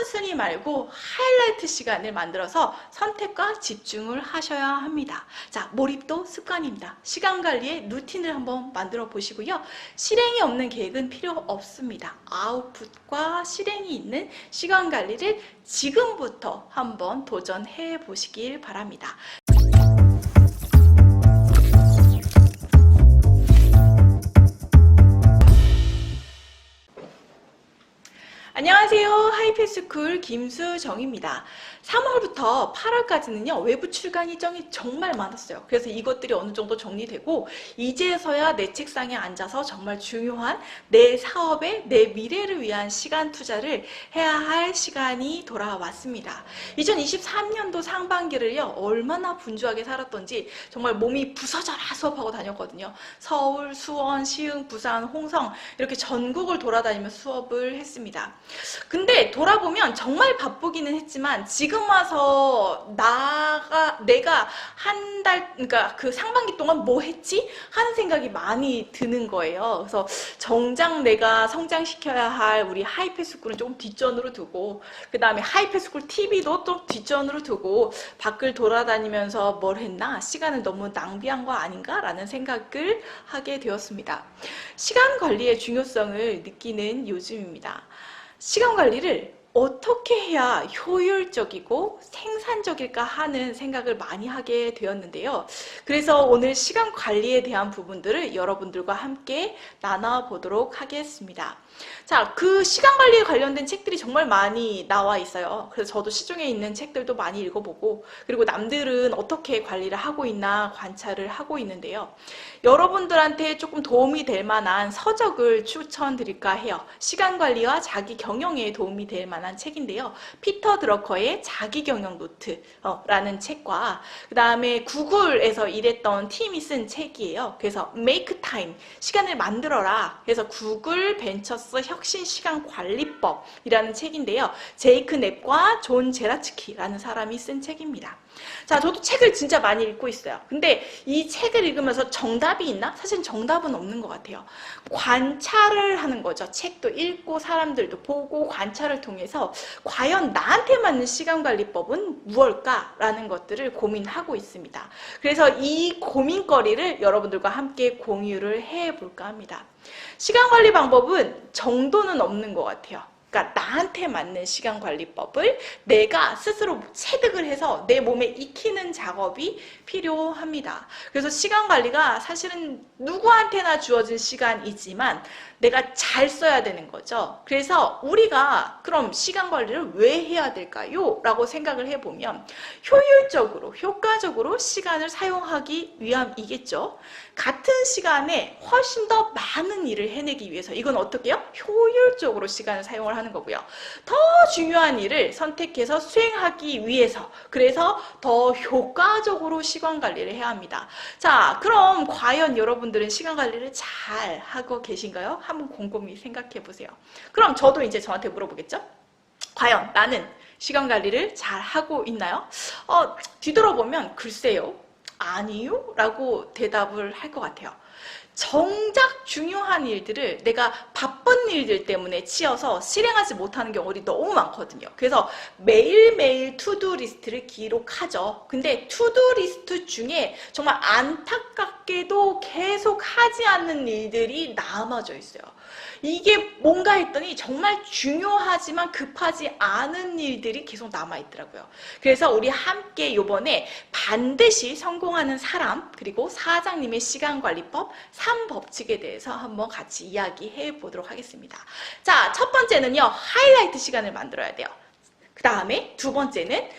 우선순위 말고 하이라이트 시간을 만들어서 선택과 집중을 하셔야 합니다. 자, 몰입도 습관입니다. 시간 관리의 루틴을 한번 만들어 보시고요. 실행이 없는 계획은 필요 없습니다. 아웃풋과 실행이 있는 시간 관리를 지금부터 한번 도전해 보시길 바랍니다. 안녕하세요. 하이패스쿨 김수정입니다. 3월부터 8월까지는요, 외부 출간 일정이 정말 많았어요. 그래서 이것들이 어느 정도 정리되고, 이제서야 내 책상에 앉아서 정말 중요한 내 사업에 내 미래를 위한 시간 투자를 해야 할 시간이 돌아왔습니다. 2023년도 상반기를요, 얼마나 분주하게 살았던지 정말 몸이 부서져라 수업하고 다녔거든요. 서울, 수원, 시흥, 부산, 홍성 이렇게 전국을 돌아다니며 수업을 했습니다. 근데 돌아보면 정말 바쁘기는 했지만 지금 와서 내가 한 달, 그러니까 그 상반기 동안 뭐 했지? 하는 생각이 많이 드는 거예요. 그래서 정작 내가 성장시켜야 할 우리 하이패스쿨은 조금 뒷전으로 두고, 그 다음에 하이패스쿨 TV도 좀 뒷전으로 두고 밖을 돌아다니면서 뭘 했나? 시간을 너무 낭비한 거 아닌가? 라는 생각을 하게 되었습니다. 시간 관리의 중요성을 느끼는 요즘입니다. 시간 관리를 어떻게 해야 효율적이고 생산적일까 하는 생각을 많이 하게 되었는데요. 그래서 오늘 시간 관리에 대한 부분들을 여러분들과 함께 나눠보도록 하겠습니다. 자, 그 시간 관리에 관련된 책들이 정말 많이 나와 있어요. 그래서 저도 시중에 있는 책들도 많이 읽어보고, 그리고 남들은 어떻게 관리를 하고 있나 관찰을 하고 있는데요. 여러분들한테 조금 도움이 될 만한 서적을 추천드릴까 해요. 시간 관리와 자기 경영에 도움이 될 만한 책인데요. 피터 드러커의 자기 경영 노트라는 책과, 그 다음에 구글에서 일했던 팀이 쓴 책이에요. 그래서 Make Time, 시간을 만들어라. 그래서 구글 벤처스 혁신 시간 관리법이라는 책인데요. 제이크 넵과 존 제라츠키라는 사람이 쓴 책입니다. 자, 저도 책을 진짜 많이 읽고 있어요. 근데 이 책을 읽으면서 정답이 있나? 사실 정답은 없는 것 같아요. 관찰을 하는 거죠. 책도 읽고 사람들도 보고 관찰을 통해서 과연 나한테 맞는 시간관리법은 무엇일까라는 것들을 고민하고 있습니다. 그래서 이 고민거리를 여러분들과 함께 공유를 해볼까 합니다. 시간관리 방법은 정도는 없는 것 같아요. 그러니까 나한테 맞는 시간관리법을 내가 스스로 체득을 해서 내 몸에 익히는 작업이 필요합니다. 그래서 시간관리가 사실은 누구한테나 주어진 시간이지만 내가 잘 써야 되는 거죠. 그래서 우리가 그럼 시간관리를 왜 해야 될까요? 라고 생각을 해보면 효율적으로, 효과적으로 시간을 사용하기 위함이겠죠. 같은 시간에 훨씬 더 많은 일을 해내기 위해서, 이건 어떻게 해요? 효율적으로 시간을 사용을 하는 거고요. 더 중요한 일을 선택해서 수행하기 위해서, 그래서 더 효과적으로 시간 관리를 해야 합니다. 자, 그럼 과연 여러분들은 시간 관리를 잘 하고 계신가요? 한번 곰곰이 생각해 보세요. 그럼 저도 이제 저한테 물어보겠죠? 과연 나는 시간 관리를 잘 하고 있나요? 뒤돌아보면 글쎄요, 아니요? 라고 대답을 할 것 같아요. 정작 중요한 일들을 내가 바쁜 일들 때문에 치여서 실행하지 못하는 경우들이 너무 많거든요. 그래서 매일매일 투두 리스트를 기록하죠. 근데 투두 리스트 중에 정말 안타깝게도 계속 하지 않는 일들이 남아져 있어요. 이게 뭔가 했더니 정말 중요하지만 급하지 않은 일들이 계속 남아있더라고요. 그래서 우리 함께 이번에 반드시 성공하는 사람, 그리고 사장님의 시간관리법 3법칙에 대해서 한번 같이 이야기해 보도록 하겠습니다. 자, 첫 번째는요, 하이라이트 시간을 만들어야 돼요. 그 다음에 두 번째는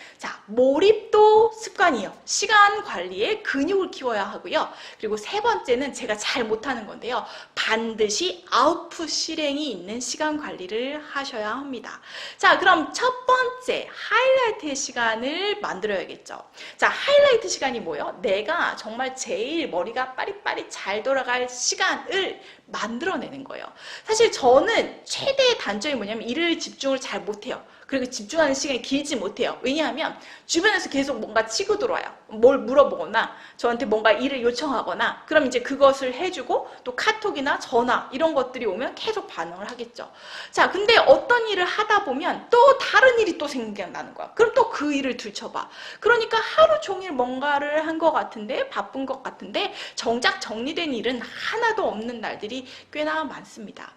몰입도 습관이에요. 시간 관리에 근육을 키워야 하고요. 그리고 세 번째는 제가 잘 못하는 건데요. 반드시 아웃풋 실행이 있는 시간 관리를 하셔야 합니다. 자, 그럼 첫 번째 하이라이트 시간을 만들어야겠죠. 자, 하이라이트 시간이 뭐예요? 내가 정말 제일 머리가 빠릿빠릿 잘 돌아갈 시간을 만들어내는 거예요. 사실 저는 최대의 단점이 뭐냐면 일을 집중을 잘 못해요. 그리고 집중하는 시간이 길지 못해요. 왜냐하면 주변에서 계속 뭔가 치고 들어와요. 뭘 물어보거나 저한테 뭔가 일을 요청하거나 그럼 이제 그것을 해주고 또 카톡이나 전화 이런 것들이 오면 계속 반응을 하겠죠. 자, 근데 어떤 일을 하다 보면 또 다른 일이 또 생각나는 거야. 그럼 또 그 일을 들춰봐. 그러니까 하루 종일 뭔가를 한 것 같은데 바쁜 것 같은데 정작 정리된 일은 하나도 없는 날들이 꽤나 많습니다.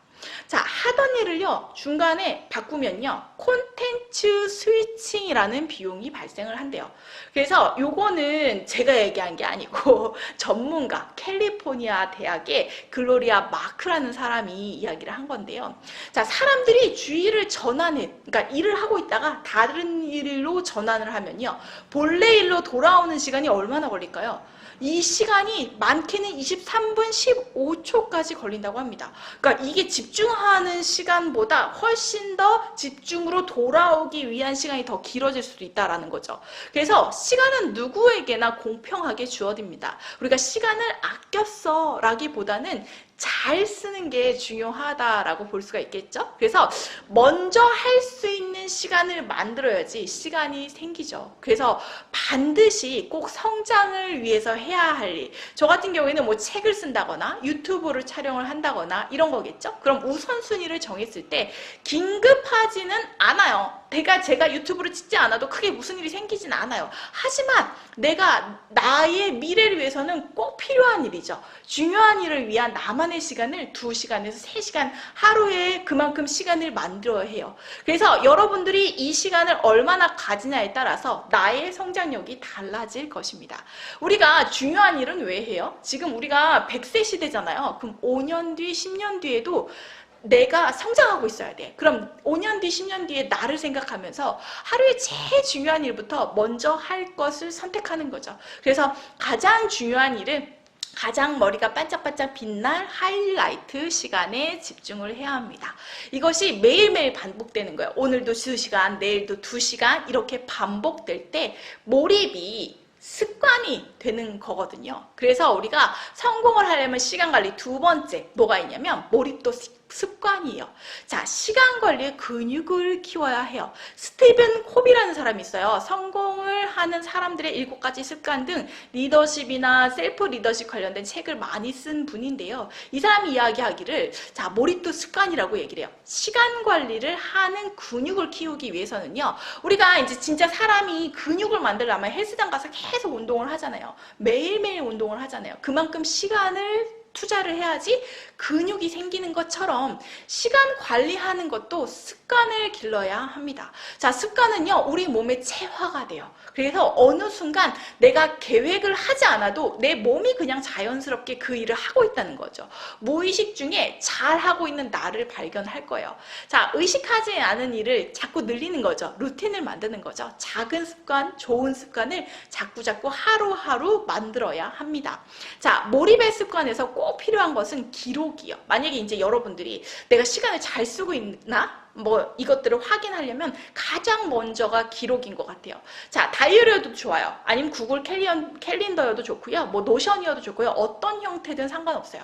자, 하던 일을요 중간에 바꾸면요 콘텐츠 스위칭이라는 비용이 발생을 한대요. 그래서 요거는 제가 얘기한 게 아니고 전문가 캘리포니아 대학의 글로리아 마크라는 사람이 이야기를 한 건데요. 자, 사람들이 주의를 전환해, 그러니까 일을 하고 있다가 다른 일로 전환을 하면요 본래 일로 돌아오는 시간이 얼마나 걸릴까요? 이 시간이 많게는 23분 15초까지 걸린다고 합니다. 그러니까 이게 집중하는 시간보다 훨씬 더 집중으로 돌아오기 위한 시간이 더 길어질 수도 있다는 거죠. 그래서 시간은 누구에게나 공평하게 주어집니다. 우리가 시간을 아껴 써 라기보다는 잘 쓰는 게 중요하다라고 볼 수가 있겠죠. 그래서 먼저 할 수 있는 시간을 만들어야지 시간이 생기죠. 그래서 반드시 꼭 성장을 위해서 해야 할 일, 저 같은 경우에는 뭐 책을 쓴다거나 유튜브를 촬영을 한다거나 이런 거겠죠. 그럼 우선순위를 정했을 때 긴급하지는 않아요. 제가 유튜브를 찍지 않아도 크게 무슨 일이 생기진 않아요. 하지만 내가 나의 미래를 위해서는 꼭 필요한 일이죠. 중요한 일을 위한 나만의 시간을 2시간에서 3시간 하루에 그만큼 시간을 만들어야 해요. 그래서 여러분들이 이 시간을 얼마나 가지냐에 따라서 나의 성장력이 달라질 것입니다. 우리가 중요한 일은 왜 해요? 지금 우리가 100세 시대잖아요. 그럼 5년 뒤, 10년 뒤에도 내가 성장하고 있어야 돼. 그럼 5년 뒤, 10년 뒤에 나를 생각하면서 하루에 제일 중요한 일부터 먼저 할 것을 선택하는 거죠. 그래서 가장 중요한 일은 가장 머리가 반짝반짝 빛날 하이라이트 시간에 집중을 해야 합니다. 이것이 매일매일 반복되는 거예요. 오늘도 2시간, 내일도 2시간 이렇게 반복될 때 몰입이 습관이 되는 거거든요. 그래서 우리가 성공을 하려면 시간 관리 두 번째 뭐가 있냐면 몰입도 습관이에요. 자, 시간 관리에 근육을 키워야 해요. 스티븐 코비라는 사람이 있어요. 성공을 하는 사람들의 7가지 습관 등 리더십이나 셀프 리더십 관련된 책을 많이 쓴 분인데요. 이 사람이 이야기하기를 자, 몰입도 습관이라고 얘기를 해요. 시간 관리를 하는 근육을 키우기 위해서는요. 우리가 이제 진짜 사람이 근육을 만들려면 헬스장 가서 계속 운동을 하잖아요. 매일매일 운동을 하잖아요. 그만큼 시간을 투자를 해야지 근육이 생기는 것처럼 시간 관리하는 것도 습관을 길러야 합니다. 자, 습관은요 우리 몸의 체화가 돼요. 그래서 어느 순간 내가 계획을 하지 않아도 내 몸이 그냥 자연스럽게 그 일을 하고 있다는 거죠. 무의식 중에 잘하고 있는 나를 발견할 거예요. 자, 의식하지 않은 일을 자꾸 늘리는 거죠. 루틴을 만드는 거죠. 작은 습관, 좋은 습관을 자꾸자꾸 하루하루 만들어야 합니다. 자, 몰입의 습관에서 꼭 필요한 것은 기록이요. 만약에 이제 여러분들이 내가 시간을 잘 쓰고 있나? 뭐 이것들을 확인하려면 가장 먼저가 기록인 것 같아요. 자, 다이어리여도 좋아요. 아니면 구글 캘린더여도 좋고요. 뭐 노션이어도 좋고요. 어떤 형태든 상관없어요.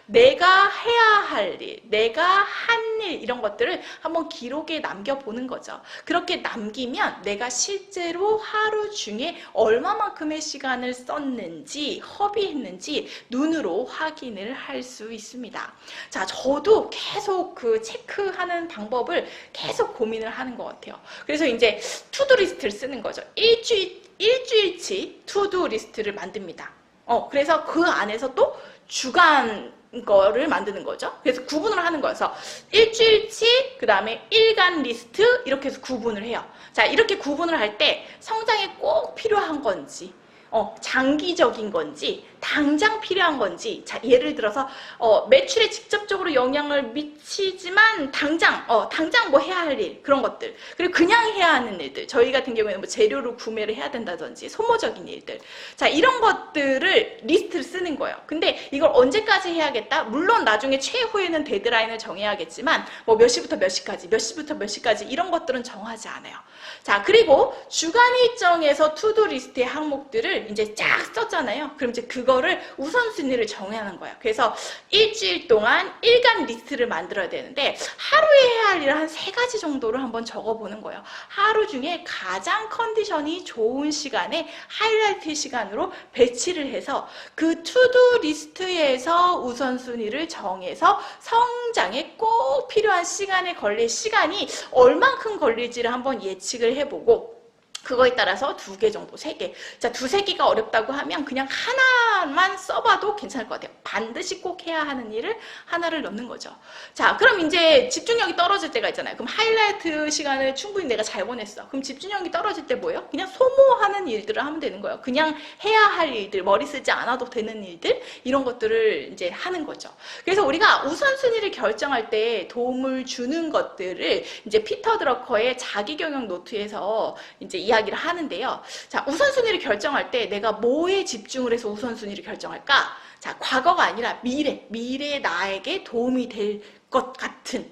내가 해야 할 일, 내가 한 일 이런 것들을 한번 기록에 남겨보는 거죠. 그렇게 남기면 내가 실제로 하루 중에 얼마만큼의 시간을 썼는지 허비했는지 눈으로 확인을 할 수 있습니다. 자, 저도 계속 그 체크하는 방법을 계속 고민을 하는 것 같아요. 그래서 이제 투두 리스트를 쓰는 거죠. 일주일치 투두 리스트를 만듭니다. 그래서 그 안에서 또 주간 거를 만드는 거죠. 그래서 구분을 하는 거여서 일주일치, 그 다음에 일간 리스트 이렇게 해서 구분을 해요. 자, 이렇게 구분을 할 때 성장에 꼭 필요한 건지 장기적인 건지 당장 필요한 건지, 자, 예를 들어서 매출에 직접적으로 영향을 미치지만 당장 뭐 해야 할 일, 그런 것들, 그리고 그냥 해야 하는 일들, 저희 같은 경우에는 뭐 재료를 구매를 해야 된다든지 소모적인 일들, 자, 이런 것들을 리스트를 쓰는 거예요. 근데 이걸 언제까지 해야겠다? 물론 나중에 최후에는 데드라인을 정해야겠지만 뭐 몇 시부터 몇 시까지, 몇 시부터 몇 시까지 이런 것들은 정하지 않아요. 자, 그리고 주간 일정에서 투두 리스트의 항목들을 계획을 이제 쫙 썼잖아요. 그럼 이제 그거를 우선순위를 정하는 거예요. 그래서 일주일 동안 일간 리스트를 만들어야 되는데 하루에 해야 할 일을 한 3가지 정도를 한번 적어보는 거예요. 하루 중에 가장 컨디션이 좋은 시간에 하이라이트 시간으로 배치를 해서 그 투두 리스트에서 우선순위를 정해서 성장에 꼭 필요한 시간에 걸릴 시간이 얼만큼 걸릴지를 한번 예측을 해보고 그거에 따라서 2개 정도, 3개. 자, 2-3개가 어렵다고 하면 그냥 하나만 써봐도 괜찮을 것 같아요. 반드시 꼭 해야 하는 일을 하나를 넣는 거죠. 자, 그럼 이제 집중력이 떨어질 때가 있잖아요. 그럼 하이라이트 시간을 충분히 내가 잘 보냈어. 그럼 집중력이 떨어질 때 뭐예요? 그냥 소모하는 일들을 하면 되는 거예요. 그냥 해야 할 일들, 머리 쓰지 않아도 되는 일들, 이런 것들을 이제 하는 거죠. 그래서 우리가 우선순위를 결정할 때 도움을 주는 것들을 이제 피터 드러커의 자기경영 노트에서 이제 이야기를 하는데요. 자, 우선순위를 결정할 때 내가 뭐에 집중을 해서 우선순위를 결정할까? 자, 과거가 아니라 미래 나에게 도움이 될 것 같은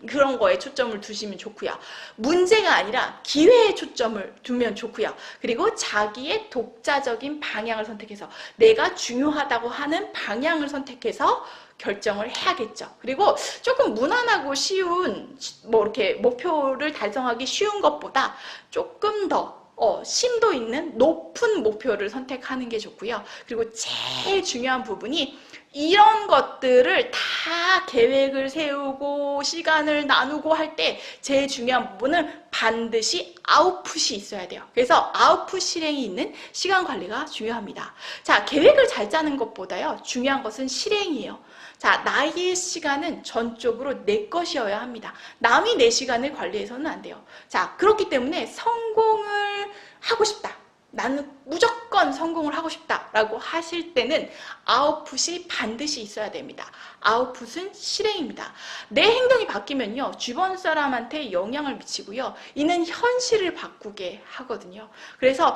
그런 거에 초점을 두시면 좋고요. 문제가 아니라 기회에 초점을 두면 좋고요. 그리고 자기의 독자적인 방향을 선택해서 내가 중요하다고 하는 방향을 선택해서 결정을 해야겠죠. 그리고 조금 무난하고 쉬운 뭐 이렇게 목표를 달성하기 쉬운 것보다 조금 더 심도 있는 높은 목표를 선택하는 게 좋고요. 그리고 제일 중요한 부분이 이런 것들을 다 계획을 세우고 시간을 나누고 할 때 제일 중요한 부분은 반드시 아웃풋이 있어야 돼요. 그래서 아웃풋 실행이 있는 시간 관리가 중요합니다. 자, 계획을 잘 짜는 것보다요. 중요한 것은 실행이에요. 자, 나의 시간은 전적으로 내 것이어야 합니다. 남이 내 시간을 관리해서는 안 돼요. 자, 그렇기 때문에 성공을 하고 싶다. 나는 무조건 성공을 하고 싶다라고 하실 때는 아웃풋이 반드시 있어야 됩니다. 아웃풋은 실행입니다. 내 행동이 바뀌면요. 주변 사람한테 영향을 미치고요. 이는 현실을 바꾸게 하거든요. 그래서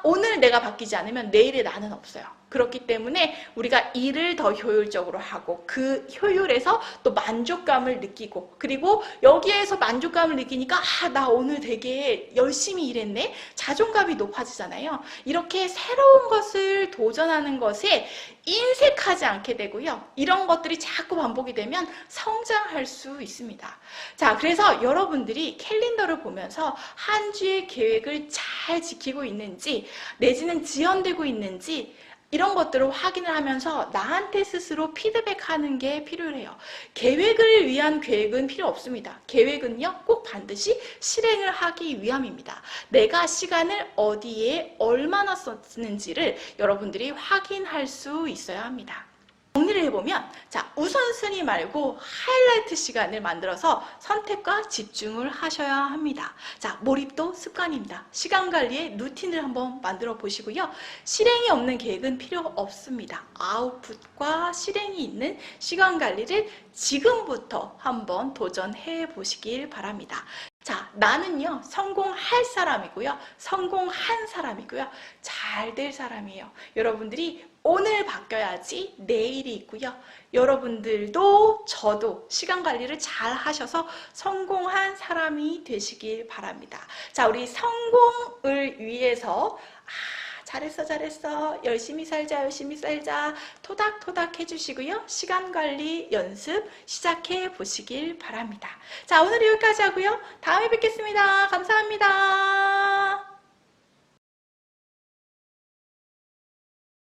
오늘 내가 바뀌지 않으면 내일의 나는 없어요. 그렇기 때문에 우리가 일을 더 효율적으로 하고 그 효율에서 또 만족감을 느끼고 그리고 여기에서 만족감을 느끼니까 나 오늘 되게 열심히 일했네. 자존감이 높아지잖아요. 이렇게 새로운 것을 도전하는 것에 인색하지 않게 되고요. 이런 것들이 자꾸 반복이 되면 성장할 수 있습니다. 자, 그래서 여러분들이 캘린더를 보면서 한 주의 계획을 잘 지키고 있는지 내지는 지연되고 있는지 이런 것들을 확인을 하면서 나한테 스스로 피드백하는 게 필요해요. 계획을 위한 계획은 필요 없습니다. 계획은요, 꼭 반드시 실행을 하기 위함입니다. 내가 시간을 어디에 얼마나 썼는지를 여러분들이 확인할 수 있어야 합니다. 정리를 해보면 자, 우선순위 말고 하이라이트 시간을 만들어서 선택과 집중을 하셔야 합니다. 자, 몰입도 습관입니다. 시간 관리의 루틴을 한번 만들어 보시고요. 실행이 없는 계획은 필요 없습니다. 아웃풋과 실행이 있는 시간 관리를 지금부터 한번 도전해 보시길 바랍니다. 자, 나는요, 성공할 사람이고요. 성공한 사람이고요. 잘 될 사람이에요. 여러분들이 오늘 바뀌어야지 내일이 있고요. 여러분들도 저도 시간 관리를 잘 하셔서 성공한 사람이 되시길 바랍니다. 자, 우리 성공을 위해서 잘했어 열심히 살자 토닥토닥 해주시고요. 시간 관리 연습 시작해 보시길 바랍니다. 자, 오늘 여기까지 하고요. 다음에 뵙겠습니다. 감사합니다.